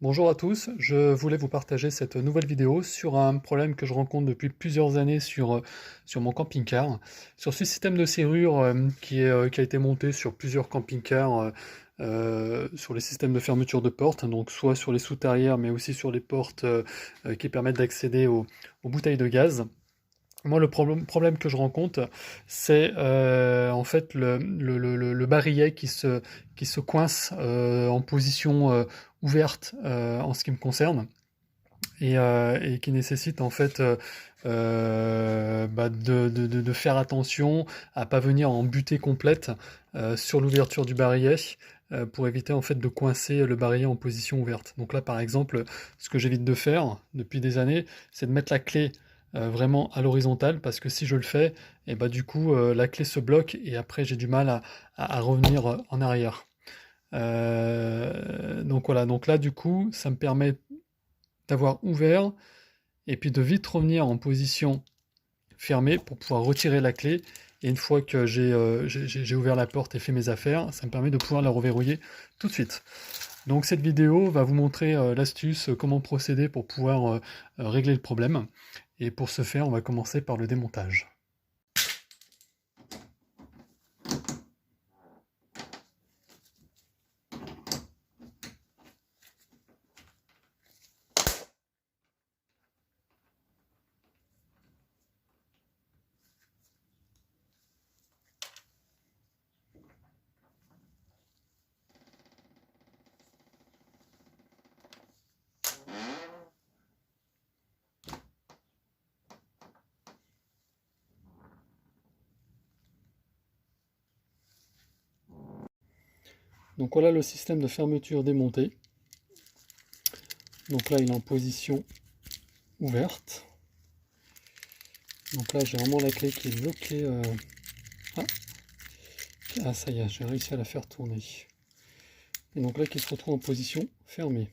Bonjour à tous, je voulais vous partager cette nouvelle vidéo sur un problème que je rencontre depuis plusieurs années sur mon camping-car. Sur ce système de serrure qui a été monté sur plusieurs camping-cars, sur les systèmes de fermeture de portes, donc soit sur les soutes-arrière mais aussi sur les portes qui permettent d'accéder aux bouteilles de gaz. Moi, le problème que je rencontre, c'est en fait le barillet qui se coince en position ouverte en ce qui me concerne et qui nécessite en fait de faire attention à pas venir en butée complète sur l'ouverture du barillet pour éviter en fait de coincer le barillet en position ouverte. Donc là, par exemple, ce que j'évite de faire depuis des années, c'est de mettre la clé vraiment à l'horizontale parce que si je le fais, et bah du coup la clé se bloque et après j'ai du mal à revenir en arrière. Donc voilà, donc là du coup ça me permet d'avoir ouvert et puis de vite revenir en position fermée pour pouvoir retirer la clé. Et une fois que j'ai ouvert la porte et fait mes affaires, ça me permet de pouvoir la reverrouiller tout de suite. Donc cette vidéo va vous montrer l'astuce, comment procéder pour pouvoir régler le problème. Et pour ce faire, on va commencer par le démontage. Donc voilà le système de fermeture démonté. Donc là il est en position ouverte. Donc là j'ai vraiment la clé qui est bloquée. Ah, ah ça y est, j'ai réussi à la faire tourner. Et donc là qui se retrouve en position fermée.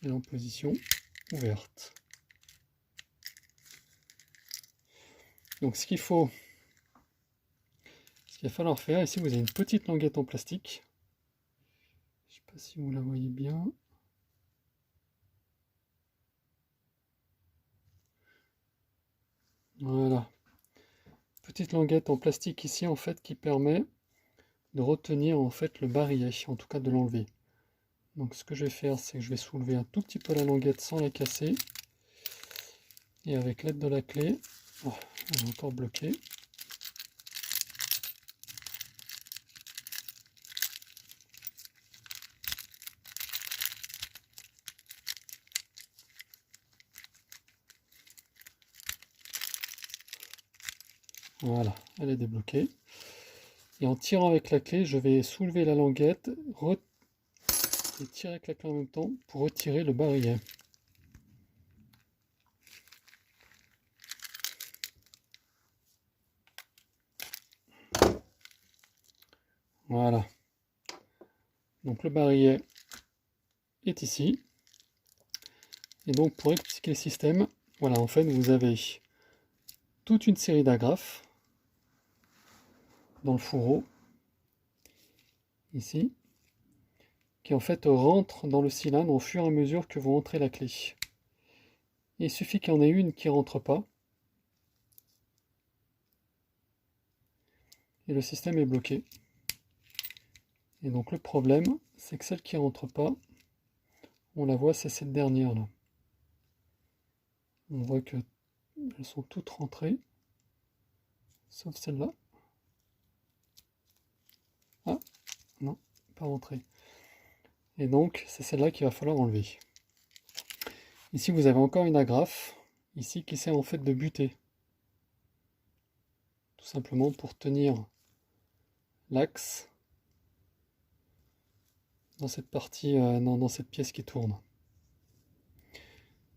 Et en position ouverte. Donc ce qu'il va falloir faire, ici vous avez une petite languette en plastique. Je ne sais pas si vous la voyez bien. Voilà. Petite languette en plastique ici en fait qui permet de retenir en fait le barillet, en tout cas de l'enlever. Donc ce que je vais faire, c'est que je vais soulever un tout petit peu la languette sans la casser. Et avec l'aide de la clé, oh, elle est encore bloquée. Voilà, elle est débloquée. Et en tirant avec la clé, je vais soulever la languette et tirer avec la clé en même temps pour retirer le barillet. Voilà. Donc le barillet est ici. Et donc pour expliquer le système, voilà, en fait vous avez toute une série d'agrafes dans le fourreau, ici, qui en fait rentrent dans le cylindre au fur et à mesure que vous rentrez la clé. Et il suffit qu'il y en ait une qui ne rentre pas, et le système est bloqué. Et donc le problème, c'est que celle qui ne rentre pas, on la voit, c'est cette dernière là. On voit qu'elles sont toutes rentrées, sauf celle-là. Ah, non, pas rentrée. Et donc, c'est celle-là qu'il va falloir enlever. Ici, vous avez encore une agrafe, ici, qui sert en fait de butée. Tout simplement pour tenir l'axe dans cette partie, dans cette pièce qui tourne.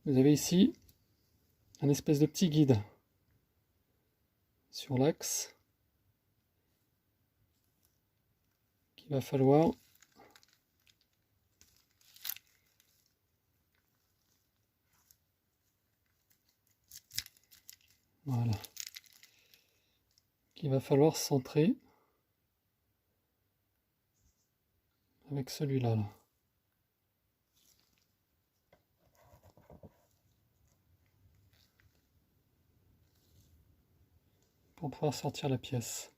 Vous avez ici un espèce de petit guide sur l'axe qu'il va falloir voilà, qu'il va falloir centrer avec celui-là. Là. pour pouvoir sortir la pièce.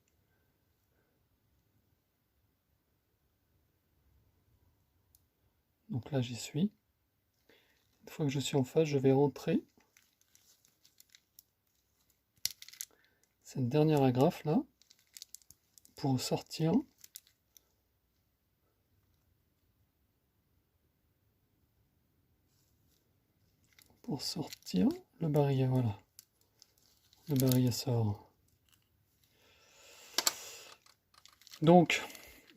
Donc là j'y suis. Une fois que je suis en face, je vais rentrer cette dernière agrafe là pour sortir le barillet. Voilà, le barillet sort. Donc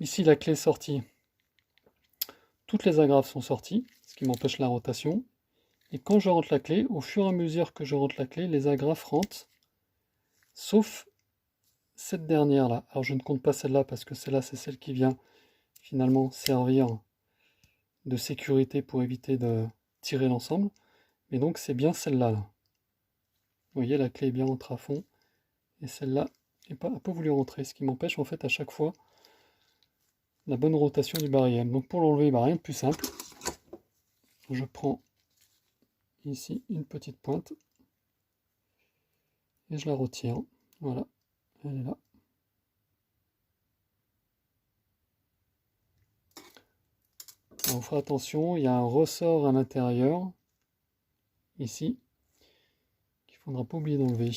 ici la clé est sortie, toutes les agrafes sont sorties, ce qui m'empêche la rotation. Et quand je rentre la clé, au fur et à mesure que je rentre la clé, les agrafes rentrent, sauf cette dernière là. Alors je ne compte pas celle-là parce que celle-là c'est celle qui vient finalement servir de sécurité pour éviter de tirer l'ensemble. Mais donc c'est bien celle-là. Là. Vous voyez, la clé est bien rentrée à fond. Et celle-là n'a pas voulu rentrer, ce qui m'empêche en fait à chaque fois la bonne rotation du barillet. Donc pour l'enlever, rien de plus simple. Je prends ici une petite pointe et je la retire. Voilà, elle est là. Alors, on fera attention, il y a un ressort à l'intérieur, ici, qu'il ne faudra pas oublier d'enlever.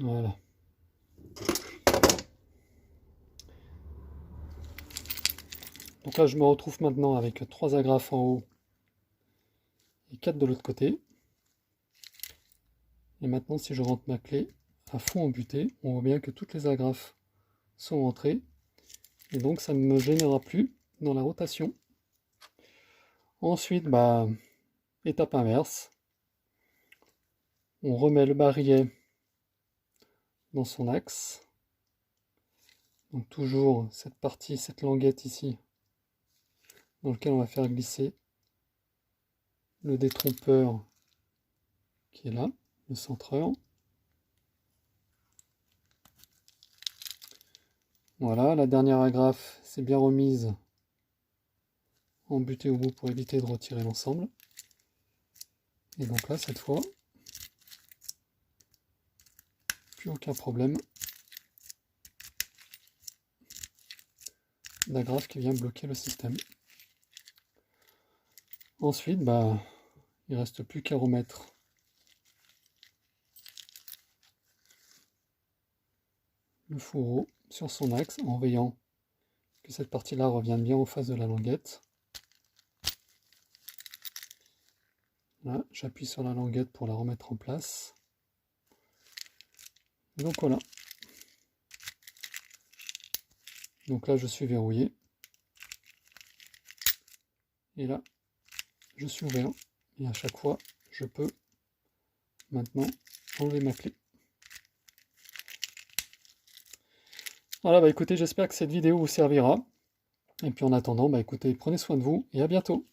Voilà. Donc là, je me retrouve maintenant avec 3 agrafes en haut et 4 de l'autre côté. Et maintenant, si je rentre ma clé à fond embutée, on voit bien que toutes les agrafes sont rentrées. Et donc, ça ne me gênera plus dans la rotation. Ensuite, étape inverse. On remet le barillet dans son axe. Donc toujours cette partie, cette languette ici, dans lequel on va faire glisser le détrompeur qui est là, le centreur. Voilà, la dernière agrafe c'est bien remise embutée au bout pour éviter de retirer l'ensemble. Et donc là, cette fois, plus aucun problème d'agrafe qui vient bloquer le système. Ensuite, il ne reste plus qu'à remettre le fourreau sur son axe en veillant que cette partie-là revienne bien en face de la languette. Là, j'appuie sur la languette pour la remettre en place. Et donc voilà. Donc là, je suis verrouillé. Et là, je suis ouvert. Et à chaque fois, je peux maintenant enlever ma clé. Voilà, écoutez, j'espère que cette vidéo vous servira. Et puis en attendant, écoutez, prenez soin de vous et à bientôt.